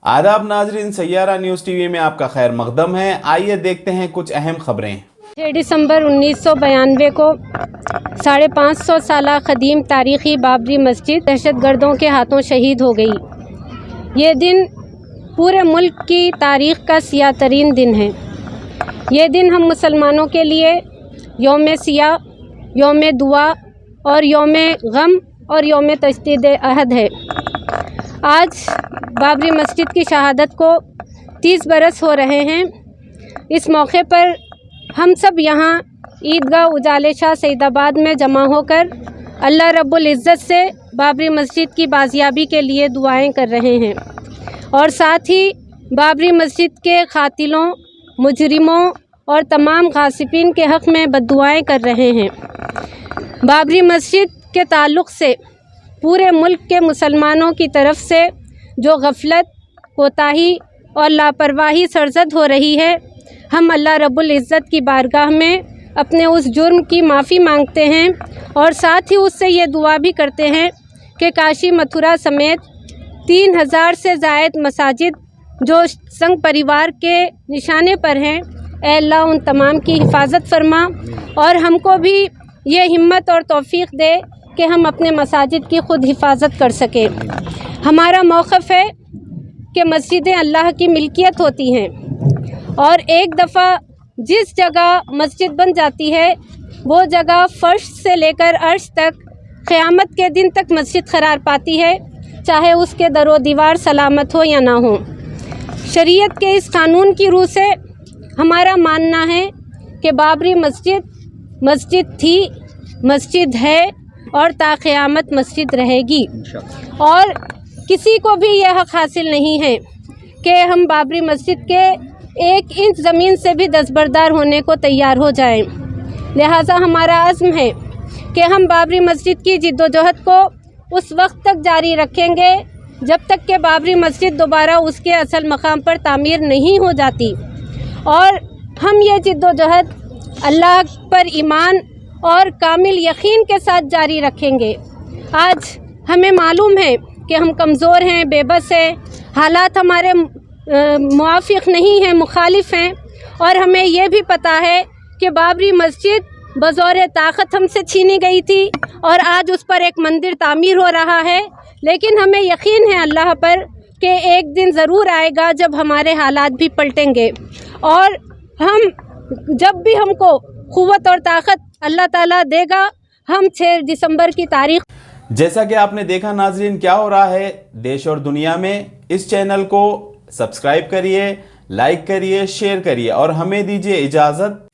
आदाब नाजरीन, Saiyaara news TV में आपका खैर मकदम है। आइए देखते हैं कुछ अहम खबरें। 6 दिसंबर 1992 को 550 साला क़दीम तारीख़ी बाबरी मस्जिद दहशतगर्दों के हाथों शहीद हो गई। ये दिन पूरे मुल्क की तारीख़ का सियाह तरीन दिन है। ये दिन हम मुसलमानों के लिए यौम सियाह, यौम दुआ और यौम गम और यौम तजदीद अहद है। आज बाबरी मस्जिद की शहादत को 30 बरस हो रहे हैं। इस मौके पर हम सब यहाँ ईदगाह उजाले शाह सईदाबाद में जमा होकर अल्लाह रब्बुल इज़्ज़त से बाबरी मस्जिद की बाजियाबी के लिए दुआएं कर रहे हैं और साथ ही बाबरी मस्जिद के कातिलों, मुजरिमों और तमाम गासिबीन के हक़ में बद्दुआएं कर रहे हैं। बाबरी मस्जिद के ताल्लुक़ से पूरे मुल्क के मुसलमानों की तरफ से जो गफलत, कोताही और लापरवाही सरजद हो रही है, हम अल्लाह रब्बुल इज़्ज़त की बारगाह में अपने उस जुर्म की माफ़ी मांगते हैं और साथ ही उससे ये दुआ भी करते हैं कि काशी मथुरा समेत 3000 से ज़ायद मसाजिद जो संघ परिवार के निशाने पर हैं, ऐ अल्लाह उन तमाम की हिफाजत फरमा और हमको भी ये हिम्मत और तौफ़ीक़ दे कि हम अपने मसाजिद की ख़ुद हिफाजत कर सकें। हमारा मौक़िफ़ है कि मस्जिदें अल्लाह की मिल्कियत होती हैं और एक दफ़ा जिस जगह मस्जिद बन जाती है वो जगह फ़र्श से लेकर अर्श तक क़यामत के दिन तक मस्जिद करार पाती है, चाहे उसके दरो दीवार सलामत हो या ना हो। शरीयत के इस कानून की रूह से हमारा मानना है कि बाबरी मस्जिद मस्जिद थी, मस्जिद है और ता क़यामत मस्जिद रहेगी और किसी को भी यह हक़ हासिल नहीं है कि हम बाबरी मस्जिद के 1 इंच ज़मीन से भी दस्तबरदार होने को तैयार हो जाएं। लिहाजा हमारा अज़्म है कि हम बाबरी मस्जिद की जिद्दोजहद को उस वक्त तक जारी रखेंगे जब तक कि बाबरी मस्जिद दोबारा उसके असल मकाम पर तामीर नहीं हो जाती और हम ये जिद्दोजहद अल्लाह पर ईमान और कामिल यकीन के साथ जारी रखेंगे। आज हमें मालूम है कि हम कमज़ोर हैं, बेबस हैं, हालात हमारे मुआफ़िक़ नहीं हैं, मुखालिफ हैं और हमें यह भी पता है कि बाबरी मस्जिद बज़ौर ताकत हमसे छीनी गई थी और आज उस पर एक मंदिर तामीर हो रहा है। लेकिन हमें यकीन है अल्लाह पर कि एक दिन ज़रूर आएगा जब हमारे हालात भी पलटेंगे और हम जब भी हमको क़ुव्वत और ताकत अल्लाह ताला देगा, हम 6 दिसंबर की तारीख़। जैसा कि आपने देखा नाजरीन, क्या हो रहा है देश और दुनिया में। इस चैनल को सब्सक्राइब करिए, लाइक करिए, शेयर करिए और हमें दीजिए इजाज़त।